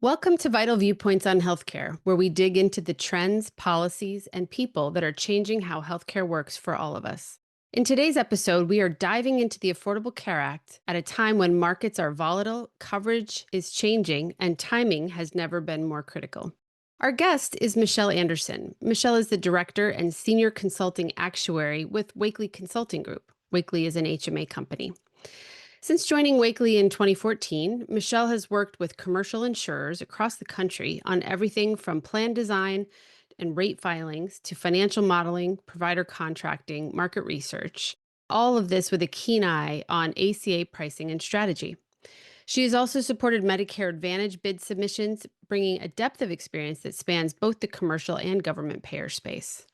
Welcome to Vital Viewpoints on Healthcare, where we dig into the trends, policies, and people that are changing how healthcare works for all of us. In today's episode, we are diving into the Affordable Care Act at a time when markets are volatile, coverage is changing, and timing has never been more critical. Our guest is Michelle Anderson. Michelle is the director and senior consulting actuary with Wakely Consulting Group. Wakely is an HMA company. Since joining Wakely in 2014, Michelle has worked with commercial insurers across the country on everything from plan design and rate filings to financial modeling, provider contracting, market research. All of this with a keen eye on ACA pricing and strategy. She has also supported Medicare Advantage bid submissions, bringing a depth of experience that spans both the commercial and government payer space.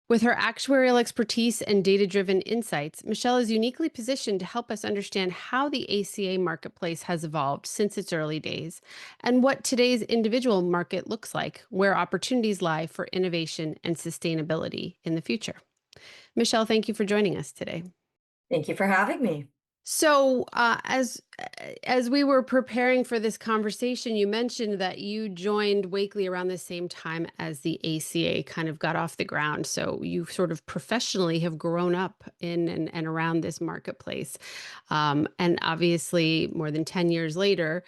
With her actuarial expertise and data driven insights, Michelle is uniquely positioned to help us understand how the ACA marketplace has evolved since its early days and what today's individual market looks like, where opportunities lie for innovation and sustainability in the future. Michelle, thank you for joining us today. Thank you for having me. So, as we were preparing for this conversation, you mentioned that you joined Wakely around the same time as the ACA kind of got off the ground. So you sort of professionally have grown up in and around this marketplace, and obviously, more than 10 years later,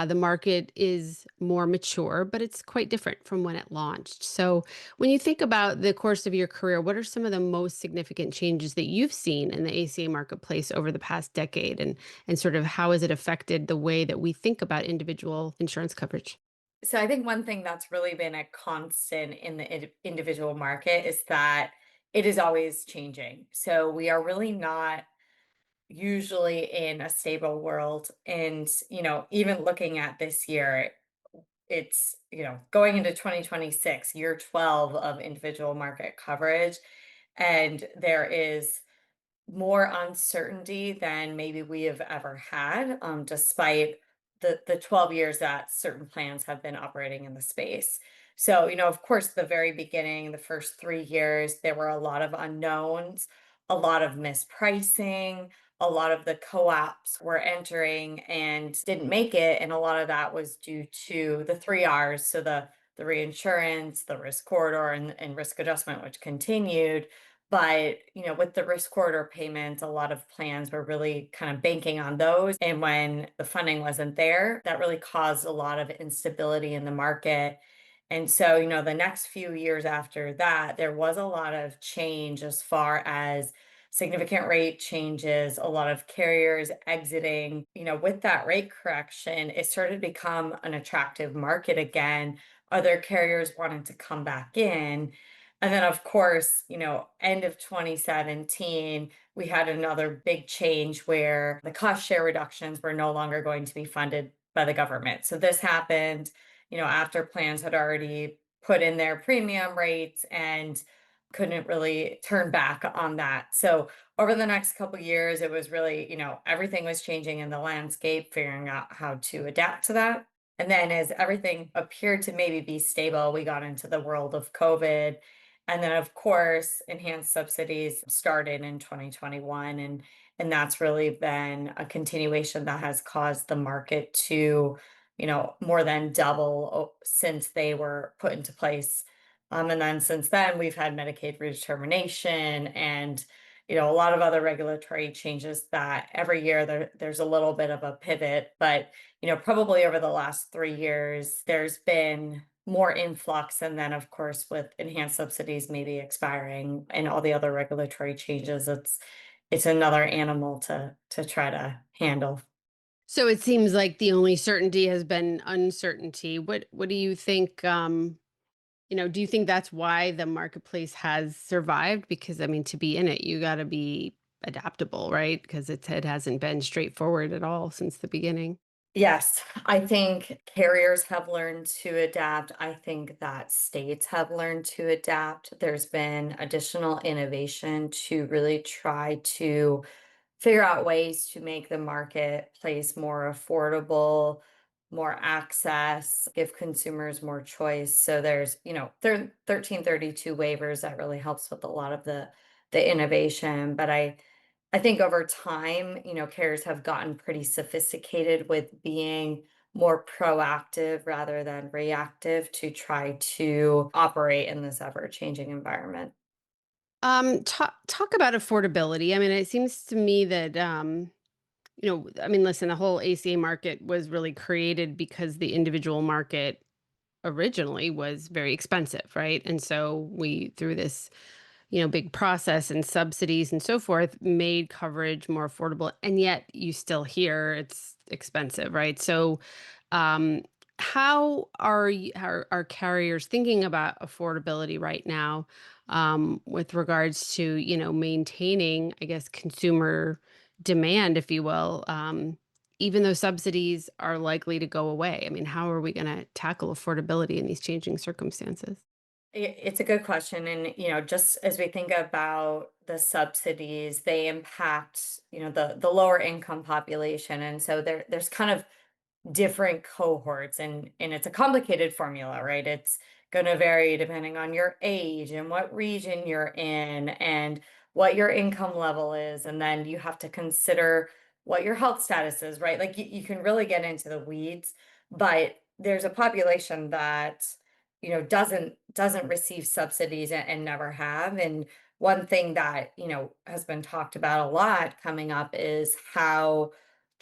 the market is more mature, but it's quite different from when it launched. So, when you think about the course of your career, what are some of the most significant changes that you've seen in the ACA marketplace over the past decade, and sort of how has it affected the way that we think about individual insurance coverage? So I think one thing that's really been a constant in the individual market is that it is always changing. So we are really not usually in a stable world. And, even looking at this year, it's, going into 2026, year 12 of individual market coverage. And there is more uncertainty than maybe we have ever had, despite the 12 years that certain plans have been operating in the space. So, of course, the very beginning, the first 3 years, there were a lot of unknowns, a lot of mispricing, a lot of the co-ops were entering and didn't make it. And a lot of that was due to the three R's. So the reinsurance, the risk corridor, and risk adjustment, which continued. But, with the risk corridor payments, a lot of plans were really kind of banking on those. And when the funding wasn't there, that really caused a lot of instability in the market. And so, the next few years after that, there was a lot of change as far as significant rate changes, a lot of carriers exiting. With that rate correction, it started to become an attractive market again. Other carriers wanted to come back in. And then, of course, end of 2017, we had another big change where the cost share reductions were no longer going to be funded by the government. So this happened, after plans had already put in their premium rates and couldn't really turn back on that. So over the next couple years, it was really, everything was changing in the landscape, figuring out how to adapt to that. And then as everything appeared to maybe be stable, we got into the world of COVID. And then, of course, enhanced subsidies started in 2021. And that's really been a continuation that has caused the market to, more than double since they were put into place. And then since then, we've had Medicaid redetermination and, a lot of other regulatory changes that every year there's a little bit of a pivot. But, probably over the last 3 years, there's been more influx. And then, of course, with enhanced subsidies maybe expiring and all the other regulatory changes, it's another animal to try to handle. So it seems like the only certainty has been uncertainty. What do you think? Do you think that's why the marketplace has survived? Because I mean, to be in it, you got to be adaptable, right? Because it hasn't been straightforward at all since the beginning. Yes, I think carriers have learned to adapt. I think that states have learned to adapt. There's been additional innovation to really try to figure out ways to make the marketplace more affordable, more access, give consumers more choice. So there's, 1332 waivers that really helps with a lot of the innovation. But I think over time, carriers have gotten pretty sophisticated with being more proactive rather than reactive to try to operate in this ever changing environment. Talk about affordability. I mean, it seems to me that I mean, listen, the whole ACA market was really created because the individual market originally was very expensive, right? And so we, through this, big process and subsidies and so forth, made coverage more affordable. And yet you still hear it's expensive, right? So, um, how are carriers thinking about affordability right now, with regards to, maintaining, I guess, consumer demand, if you will, even though subsidies are likely to go away? I mean, how are we going to tackle affordability in these changing circumstances? It's a good question. And, just as we think about the subsidies, they impact, the lower income population. And so there's kind of different cohorts, and it's a complicated formula, right? It's going to vary depending on your age and what region you're in and what your income level is, and then you have to consider what your health status is, right? Like you can really get into the weeds, but there's a population that doesn't receive subsidies and never have. And one thing that has been talked about a lot coming up is how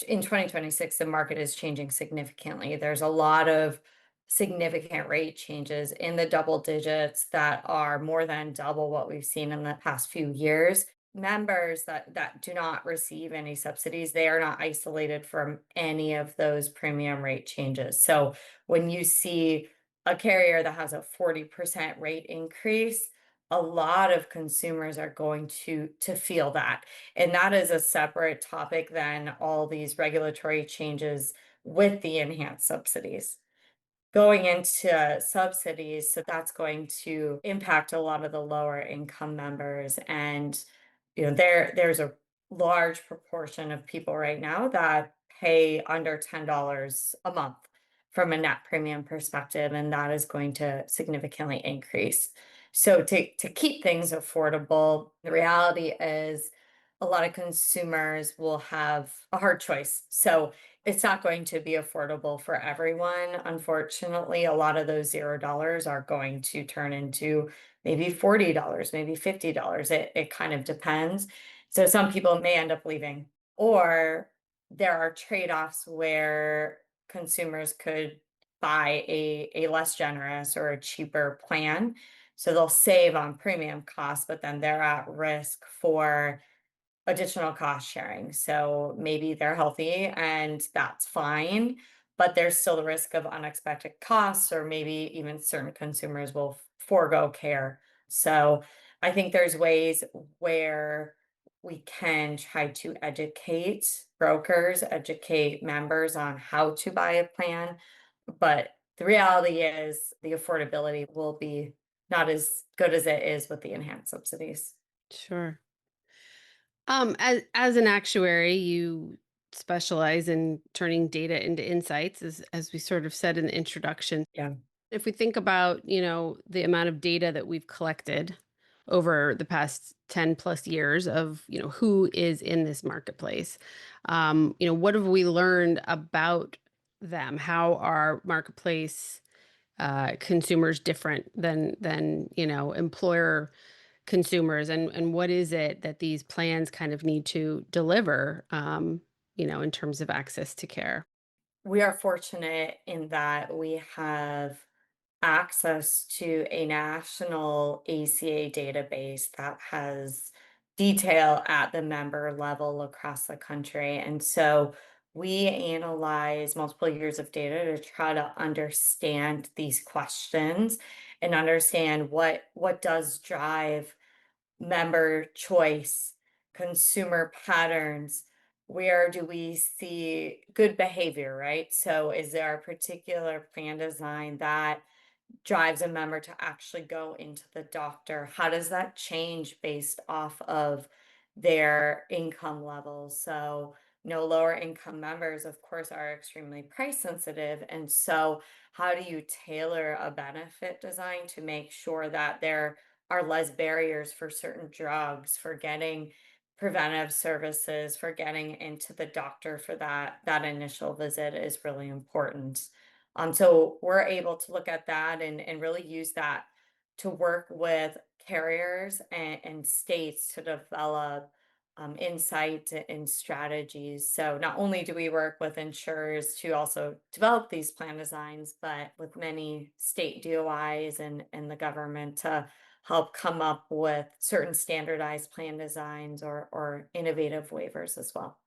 in 2026, the market is changing significantly. There's a lot of significant rate changes in the double digits that are more than double what we've seen in the past few years. Members that do not receive any subsidies, they are not isolated from any of those premium rate changes. So when you see a carrier that has a 40% rate increase, a lot of consumers are going to feel that, and that is a separate topic than all these regulatory changes with the enhanced subsidies. Going into subsidies, so that's going to impact a lot of the lower income members. And there's a large proportion of people right now that pay under $10 a month from a net premium perspective, and that is going to significantly increase. So to keep things affordable, the reality is a lot of consumers will have a hard choice. So it's not going to be affordable for everyone. Unfortunately, a lot of those $0 are going to turn into maybe $40, maybe $50. It kind of depends. So some people may end up leaving, or there are trade-offs where consumers could buy a less generous or a cheaper plan. So they'll save on premium costs, but then they're at risk for additional cost sharing. So maybe they're healthy and that's fine, but there's still the risk of unexpected costs, or maybe even certain consumers will forego care. So I think there's ways where we can try to educate brokers, educate members on how to buy a plan. But the reality is the affordability will be not as good as it is with the enhanced subsidies. Sure. As an actuary, you specialize in turning data into insights, as we sort of said in the introduction. Yeah. If we think about, the amount of data that we've collected over the past 10 plus years of, who is in this marketplace, what have we learned about them? How are marketplace consumers different than employer consumers, and what is it that these plans kind of need to deliver, in terms of access to care? We are fortunate in that we have access to a national ACA database that has detail at the member level across the country. And so we analyze multiple years of data to try to understand these questions and understand what does drive member choice, consumer patterns. Where do we see good behavior, right? So, is there a particular plan design that drives a member to actually go into the doctor? How does that change based off of their income levels? So, lower income members, of course, are extremely price sensitive. And so, how do you tailor a benefit design to make sure that there are less barriers for certain drugs, for getting preventive services for getting into the doctor for that initial visit is really important. So we're able to look at that and really use that to work with carriers and states to develop insight and strategies. So not only do we work with insurers to also develop these plan designs, but with many state DOIs and the government to help come up with certain standardized plan designs or innovative waivers as well.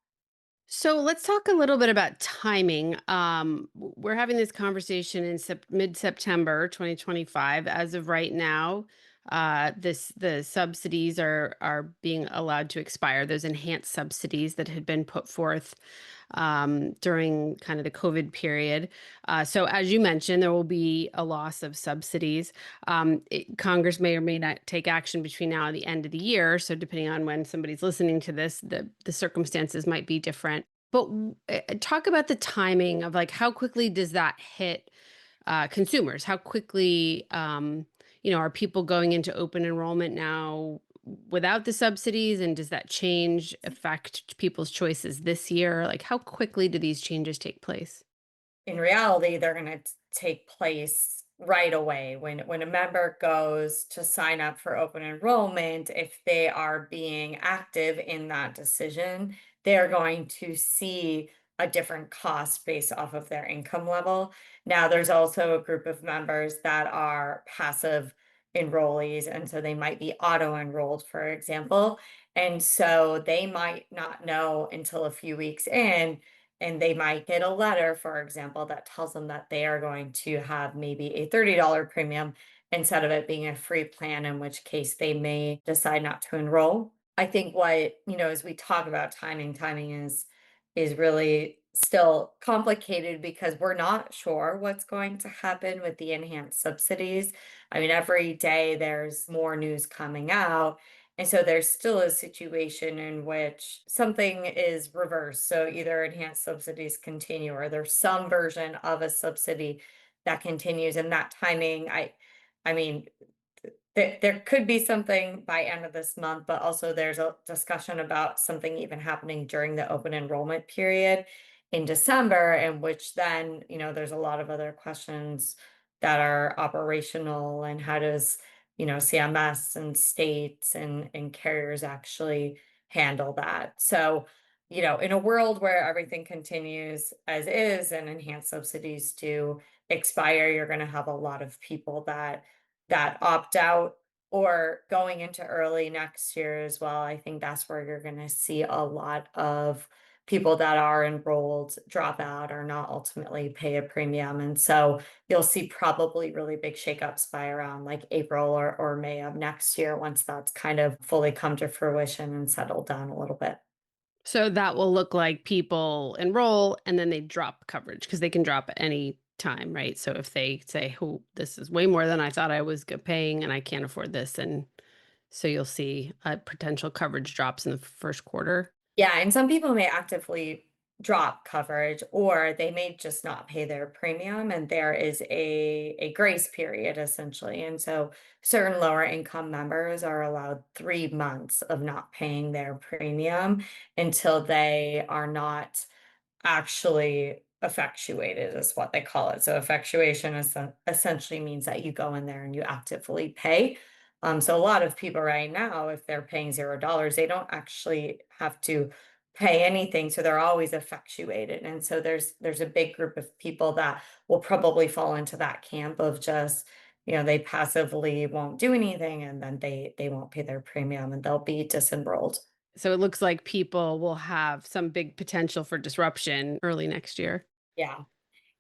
So let's talk a little bit about timing. We're having this conversation in mid-September 2025. As of right now, the subsidies are being allowed to expire. Those enhanced subsidies that had been put forth during kind of the COVID period. So as you mentioned, there will be a loss of subsidies. Congress may or may not take action between now and the end of the year. So depending on when somebody's listening to this, the circumstances might be different. But talk about the timing of like how quickly does that hit consumers? How quickly, are people going into open enrollment now without the subsidies? And does that change affect people's choices this year? Like, how quickly do these changes take place? In reality, they're going to take place right away when a member goes to sign up for open enrollment. If they are being active in that decision, they're going to see a different cost based off of their income level. Now, there's also a group of members that are passive enrollees, and so they might be auto enrolled, for example. And so they might not know until a few weeks in, and they might get a letter, for example, that tells them that they are going to have maybe a $30 premium instead of it being a free plan, in which case they may decide not to enroll. I think as we talk about timing is really still complicated because we're not sure what's going to happen with the enhanced subsidies. I mean, every day there's more news coming out, and so there's still a situation in which something is reversed. So either enhanced subsidies continue or there's some version of a subsidy that continues. And that timing, I mean, there could be something by end of this month, but also there's a discussion about something even happening during the open enrollment period in December, in which then, there's a lot of other questions that are operational and how does, CMS and states and carriers actually handle that. So, in a world where everything continues as is and enhanced subsidies do expire, you're going to have a lot of people that opt out or going into early next year as well. I think that's where you're going to see a lot of people that are enrolled drop out or not ultimately pay a premium. And so you'll see probably really big shakeups by around like April or May of next year once that's kind of fully come to fruition and settled down a little bit. So that will look like people enroll and then they drop coverage because they can drop at any time, right? So if they say, "Oh, this is way more than I thought I was paying, and I can't afford this," and so you'll see potential coverage drops in the first quarter. Yeah, and some people may actively drop coverage or they may just not pay their premium, and there is a grace period essentially. And so certain lower income members are allowed 3 months of not paying their premium until they are not actually effectuated is what they call it. So effectuation essentially means that you go in there and you actively pay. So a lot of people right now, if they're paying $0, they don't actually have to pay anything. So they're always effectuated. And so there's a big group of people that will probably fall into that camp of just, they passively won't do anything and then they won't pay their premium and they'll be disenrolled. So it looks like people will have some big potential for disruption early next year. Yeah.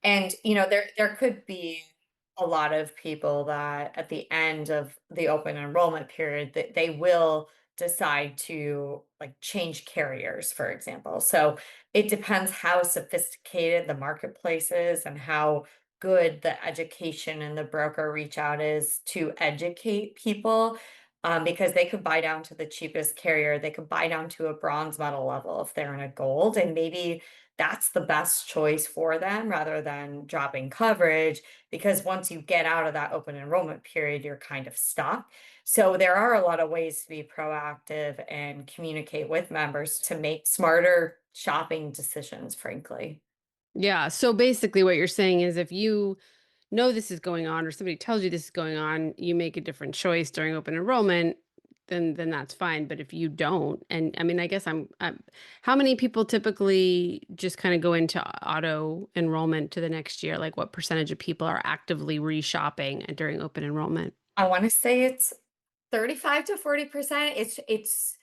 And, there could be a lot of people that at the end of the open enrollment period that they will decide to like change carriers, for example. So it depends how sophisticated the marketplace is and how good the education and the broker reach out is to educate people. because they could buy down to the cheapest carrier. They could buy down to a bronze medal level if they're in a gold, and maybe that's the best choice for them rather than dropping coverage, because once you get out of that open enrollment period, you're kind of stuck. So there are a lot of ways to be proactive and communicate with members to make smarter shopping decisions, frankly. Yeah. So basically, what you're saying is if you know this is going on or somebody tells you this is going on, you make a different choice during open enrollment, then that's fine. But if you don't, and I mean, I guess I'm how many people typically just kind of go into auto enrollment to the next year? Like what percentage of people are actively reshopping during open enrollment? I want to say it's 35 to 40%. It's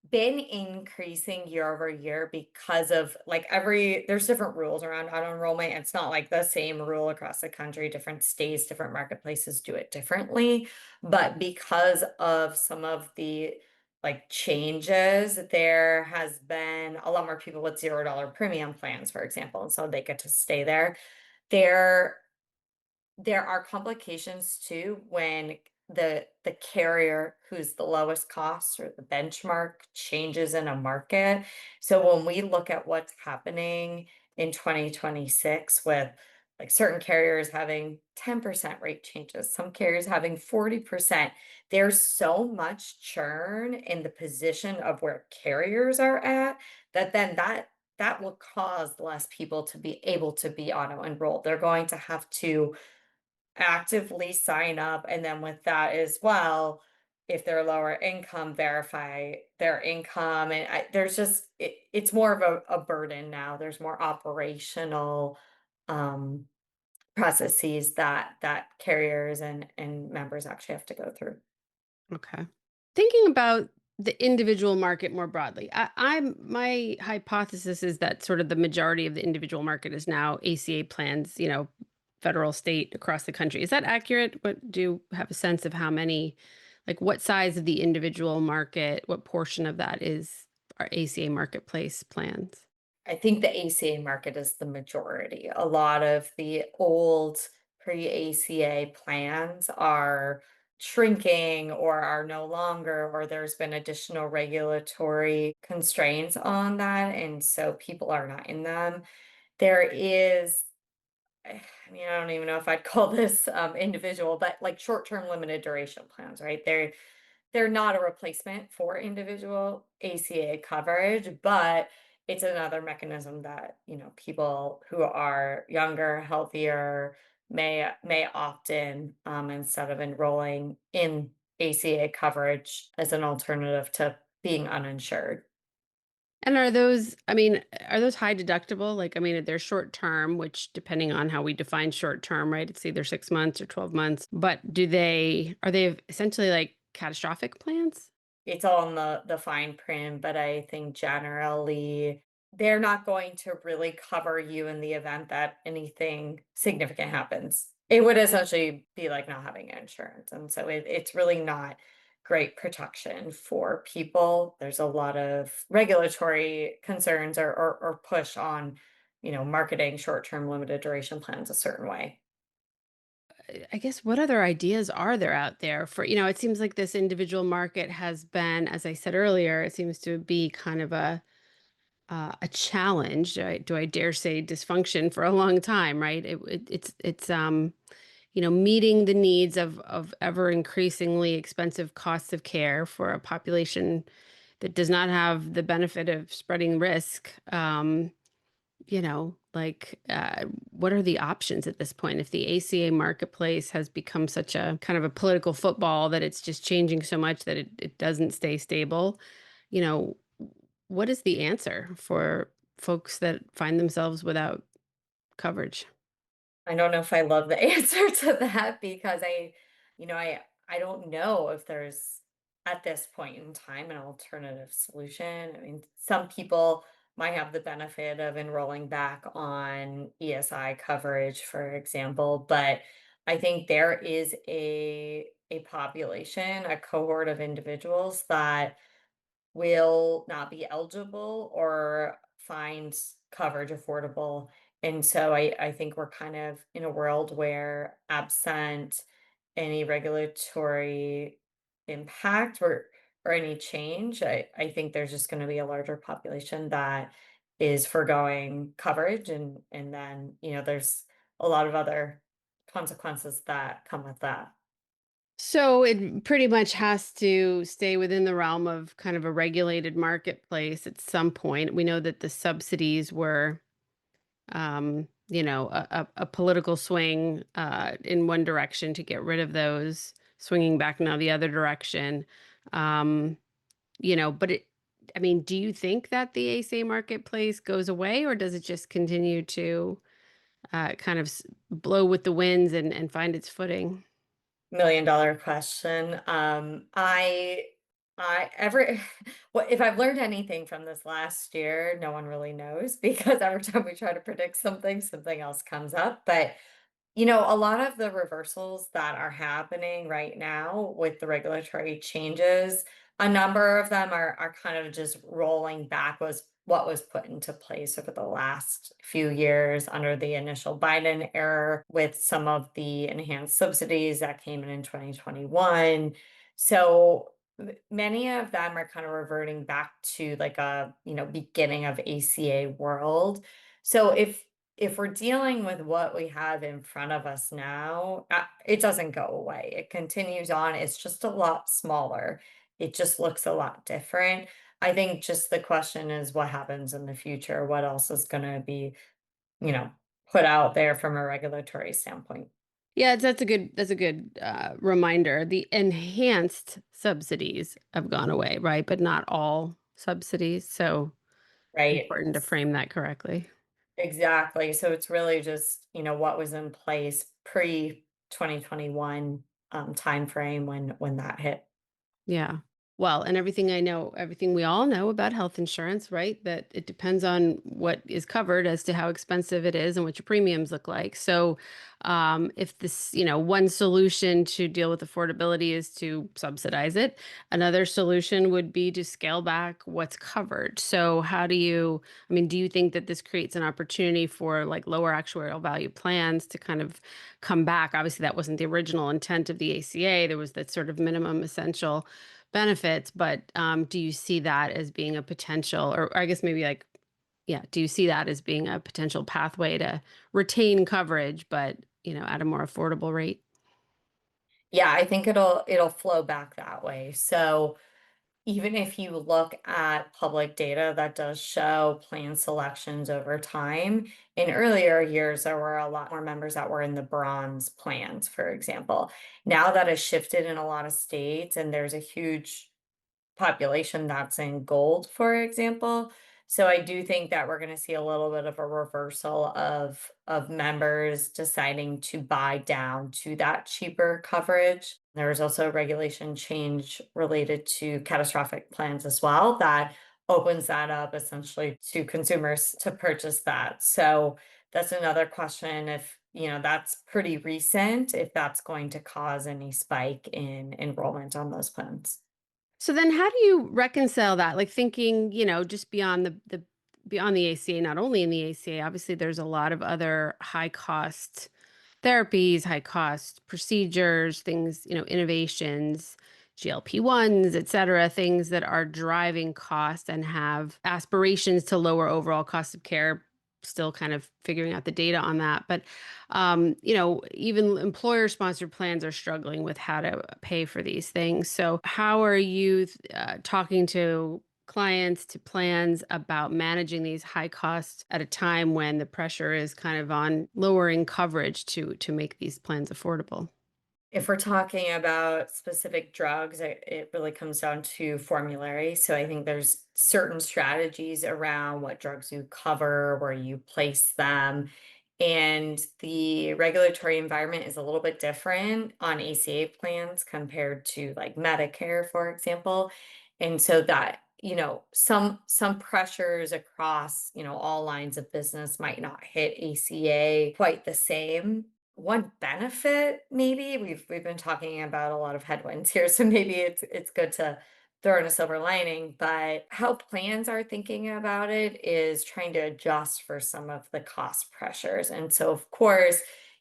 been increasing year over year because of like there's different rules around auto enrollment. It's not like the same rule across the country. Different states, different marketplaces do it differently. But because of some of the like changes, there has been a lot more people with $0 premium plans, for example. And so they get to stay there. There there are complications too when the carrier who's the lowest cost or the benchmark changes in a market. So when we look at what's happening in 2026 with like certain carriers having 10% rate changes, some carriers having 40%, there's so much churn in the position of where carriers are at that then that will cause less people to be able to be auto enrolled. They're going to have to actively sign up, and then with that as well, if they're lower income, verify their income, and there's just it's more of a burden now. There's more operational um, processes that carriers and members actually have to go through. Okay. Thinking about the individual market more broadly, I'm my hypothesis is that sort of the majority of the individual market is now ACA plans, federal, state, across the country. Is that accurate? What do you have a sense of how many, like what size of the individual market, what portion of that is our ACA marketplace plans? I think the ACA market is the majority. A lot of the old pre-ACA plans are shrinking or are no longer, or there's been additional regulatory constraints on that. And so people are not in them. There is, I mean, I don't even know if I'd call this individual, but like short-term limited duration plans, right? They're not a replacement for individual ACA coverage, but it's another mechanism that, people who are younger, healthier may opt in instead of enrolling in ACA coverage as an alternative to being uninsured. And are those, I mean, are those high deductible? Like, I mean, they're short term, which depending on how we define short term, right? It's either 6 months or 12 months. But are they essentially like catastrophic plans? It's all in the fine print, but I think generally they're not going to really cover you in the event that anything significant happens. It would essentially be like not having insurance. And so it's really not great protection for people. There's a lot of regulatory concerns or push on, marketing short-term limited duration plans a certain way. I guess what other ideas are there out there for, it seems like this individual market has been, as I said earlier, it seems to be kind of a challenge. Do I dare say dysfunction for a long time, right? It's meeting the needs of ever increasingly expensive costs of care for a population that does not have the benefit of spreading risk. What are the options at this point? If the ACA marketplace has become such a kind of a political football that it's just changing so much that it doesn't stay stable, you know, what is the answer for folks that find themselves without coverage? I don't know if I love the answer to that because you know, I don't know if there's at this point in time an alternative solution. I mean, some people might have the benefit of enrolling back on ESI coverage, for example, but I think there is a population, a cohort of individuals that will not be eligible or find coverage affordable. And so I think we're kind of in a world where absent any regulatory impact or any change. I think there's just going to be a larger population that is foregoing coverage, and then there's a lot of other consequences that come with that. So it pretty much has to stay within the realm of kind of a regulated marketplace at some point. We know that the subsidies were, a political swing in one direction to get rid of those, swinging back now the other direction. Um, but I mean, do you think that the ACA marketplace goes away, or does it just continue to kind of blow with the winds and find its footing? $1,000,000 question. I ever well, if I've learned anything from this last year, no one really knows because every time we try to predict something, something else comes up. But a lot of the reversals that are happening right now with the regulatory changes, a number of them are kind of just rolling back was what was put into place over the last few years under the initial Biden era with some of the enhanced subsidies that came in 2021. So many of them are kind of reverting back to like a, beginning of ACA world. So if we're dealing with what we have in front of us now, it doesn't go away. It continues on. It's just a lot smaller. It just looks a lot different. I think just the question is what happens in the future? What else is going to be, you know, put out there from a regulatory standpoint, Yeah, that's a good reminder. The enhanced subsidies have gone away, right? But not all subsidies. So right? important to frame that correctly. Exactly. So it's really just, what was in place pre 2021 timeframe when that hit. Yeah. Well, and everything we all know about health insurance, right? That it depends on what is covered as to how expensive it is and what your premiums look like. So, if this, one solution to deal with affordability is to subsidize it, another solution would be to scale back what's covered. So, I mean, do you think that this creates an opportunity for like lower actuarial value plans to kind of come back? Obviously, that wasn't the original intent of the ACA. There was that sort of minimum essential benefits, but, do you see that as being a potential or I guess maybe like, yeah, do you see that as being a potential pathway to retain coverage, but, at a more affordable rate? Yeah, I think it'll flow back that way. So even if you look at public data that does show plan selections over time, in earlier years, there were a lot more members that were in the bronze plans, for example. Now that has shifted in a lot of states, and there's a huge population that's in gold, for example. So I do think that we're going to see a little bit of a reversal of members deciding to buy down to that cheaper coverage. There was also a regulation change related to catastrophic plans as well that opens that up essentially to consumers to purchase that. So that's another question if that's pretty recent, if that's going to cause any spike in enrollment on those plans. So then how do you reconcile that? Like thinking, just beyond the beyond the ACA, not only in the ACA, obviously there's a lot of other high cost therapies, high cost procedures, things, innovations, GLP-1s, et cetera, things that are driving cost and have aspirations to lower overall cost of care. Still kind of figuring out the data on that. But, even employer sponsored plans are struggling with how to pay for these things. So, how are you talking to clients, to plans about managing these high costs at a time when the pressure is kind of on lowering coverage to make these plans affordable? If we're talking about specific drugs, it really comes down to formulary. So I think there's certain strategies around what drugs you cover, where you place them. And the regulatory environment is a little bit different on ACA plans compared to like Medicare, for example. And so that, some pressures across, all lines of business might not hit ACA quite the same. One benefit, maybe we've been talking about a lot of headwinds here, so maybe it's good to throw in a silver lining, but how plans are thinking about it is trying to adjust for some of the cost pressures. And so of course,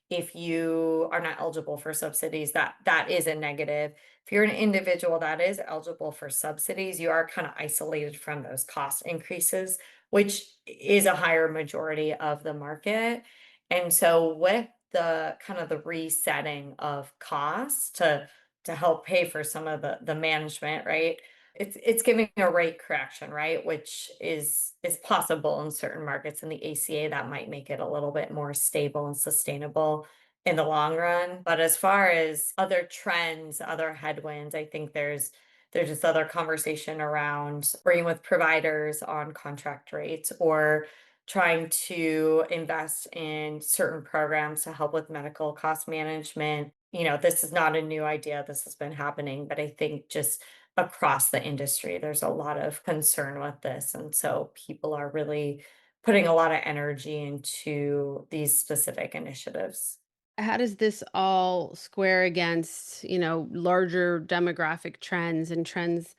if you are not eligible for subsidies, that is a negative. If you're an individual that is eligible for subsidies, you are kind of isolated from those cost increases, which is a higher majority of the market. And so with the kind of the resetting of costs to help pay for some of the management, right? It's giving a rate correction, right? Which is possible in certain markets in the ACA that might make it a little bit more stable and sustainable in the long run. But as far as other trends, other headwinds, I think there's just other conversation around working with providers on contract rates or trying to invest in certain programs to help with medical cost management. This is not a new idea. This has been happening, but I think just across the industry, there's a lot of concern with this. And so people are really putting a lot of energy into these specific initiatives. How does this all square against, larger demographic trends and trends,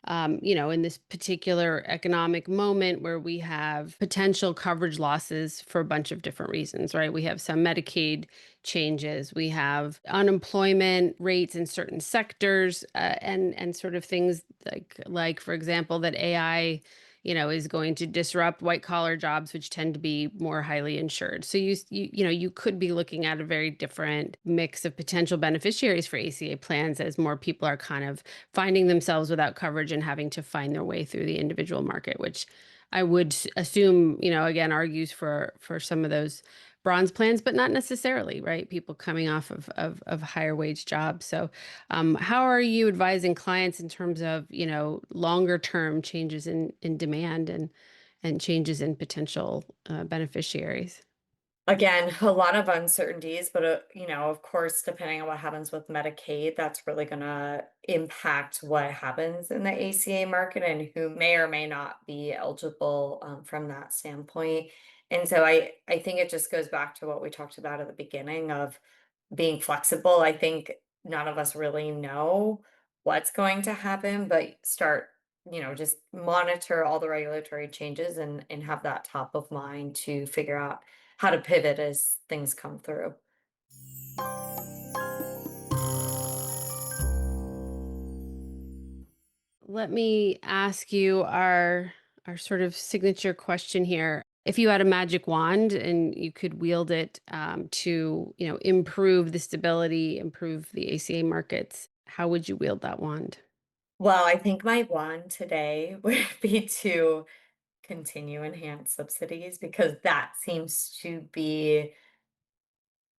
in this particular economic moment where we have potential coverage losses for a bunch of different reasons, right? We have some Medicaid changes, we have unemployment rates in certain sectors, and sort of things like for example, that AI, is going to disrupt white collar jobs, which tend to be more highly insured. So you could be looking at a very different mix of potential beneficiaries for ACA plans as more people are kind of finding themselves without coverage and having to find their way through the individual market, which I would assume, again, argues for some of those bronze plans, but not necessarily, right? People coming off of higher wage jobs. So, how are you advising clients in terms of, longer term changes in demand and changes in potential beneficiaries? Again, a lot of uncertainties, but, of course, depending on what happens with Medicaid, that's really gonna impact what happens in the ACA market and who may or may not be eligible, from that standpoint. And so I think it just goes back to what we talked about at the beginning of being flexible. I think none of us really know what's going to happen, but just monitor all the regulatory changes and have that top of mind to figure out how to pivot as things come through. Let me ask you our sort of signature question here. If you had a magic wand and you could wield it to, improve the stability, improve the ACA markets, how would you wield that wand? Well, I think my one today would be to continue enhanced subsidies because that seems to be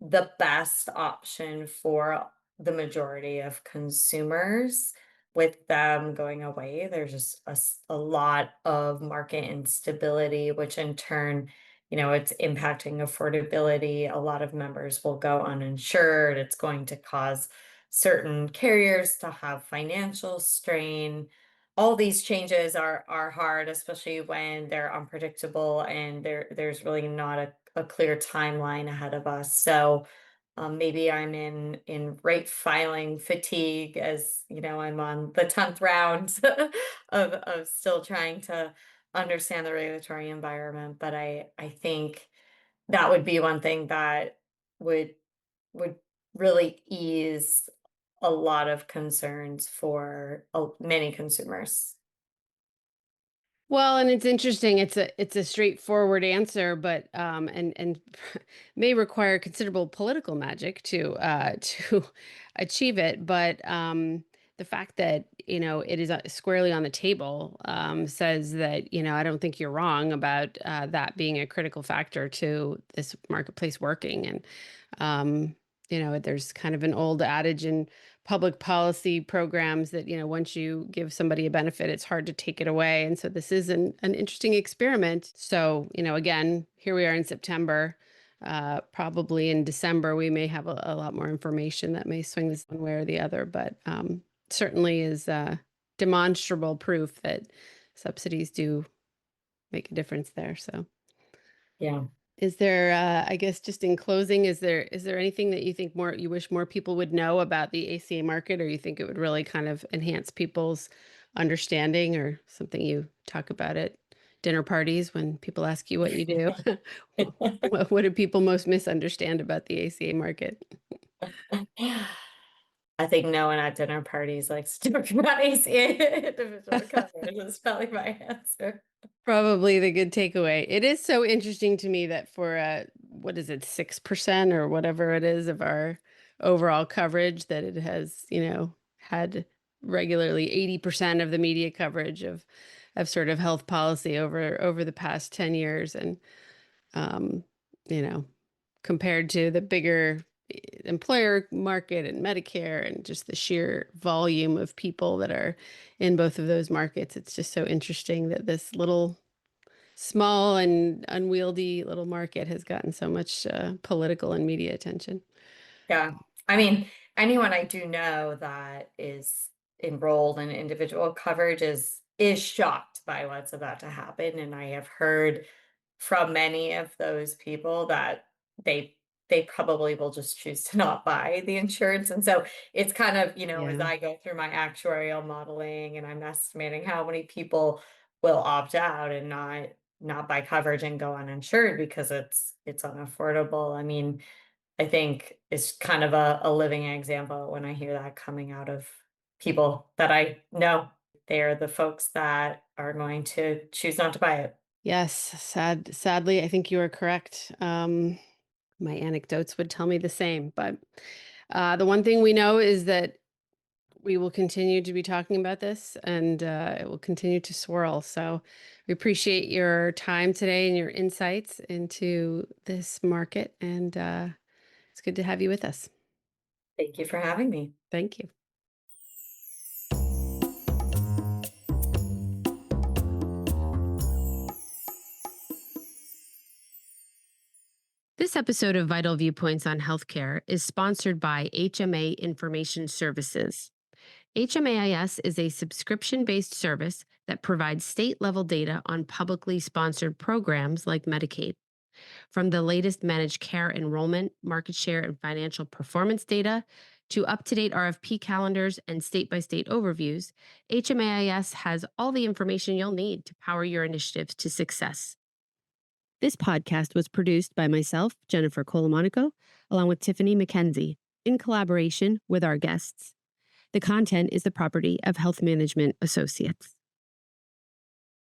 the best option for the majority of consumers. With them going away, there's just a lot of market instability, which in turn, it's impacting affordability. A lot of members will go uninsured. It's going to cause certain carriers to have financial strain. All these changes are hard, especially when they're unpredictable and there's really not a clear timeline ahead of us. So maybe I'm in rate filing fatigue, as I'm on the 10th round of still trying to understand the regulatory environment. But I think that would be one thing that would would really ease a lot of concerns for many consumers. Well, and it's interesting. It's a straightforward answer, but and may require considerable political magic to to achieve it. But the fact that it is squarely on the table says that I don't think you're wrong about that being a critical factor to this marketplace working. And there's kind of an old adage in public policy programs that once you give somebody a benefit, it's hard to take it away. And so this is an interesting experiment. So again, here we are in September. Probably in December we may have a lot more information that may swing this one way or the other, but certainly is demonstrable proof that subsidies do make a difference there. So Yeah. is there, I guess, just in closing, is there anything that you think you wish more people would know about the ACA market, or you think it would really kind of enhance people's understanding, or something you talk about it dinner parties when people ask you what you do. What do people most misunderstand about the ACA market? I think no one at dinner parties likes to talk about ACA individual coverage is probably my answer. Probably the good takeaway. It is so interesting to me that for what is it, 6% or whatever it is of our overall coverage, that it has, had regularly 80% of the media coverage of sort of health policy over the past 10 years. And um, you know, compared to the bigger employer market and Medicare and just the sheer volume of people that are in both of those markets, it's just so interesting that this little small and unwieldy little market has gotten so much political and media attention. Yeah. I mean, anyone I do know that is enrolled in individual coverage is shocked by what's about to happen. And I have heard from many of those people that they they probably will just choose to not buy the insurance. And so it's kind of, as Yeah. I go through my actuarial modeling and I'm estimating how many people will opt out and not buy coverage and go uninsured because it's unaffordable. I mean, I think it's kind of a living example when I hear that coming out of people that I know. They're the folks that are going to choose not to buy it. Yes. Sadly, I think you are correct. My anecdotes would tell me the same. But the one thing we know is that we will continue to be talking about this and it will continue to swirl. So we appreciate your time today and your insights into this market. And it's good to have you with us. Thank you for having me. Thank you. This episode of Vital Viewpoints on Healthcare is sponsored by HMA Information Services. HMAIS is a subscription based service that provides state level data on publicly sponsored programs like Medicaid. From the latest managed care enrollment, market share, and financial performance data to up to date RFP calendars and state by state overviews, HMAIS has all the information you'll need to power your initiatives to success. This podcast was produced by myself, Jennifer Colomonico, along with Tiffany McKenzie, in collaboration with our guests. The content is the property of Health Management Associates.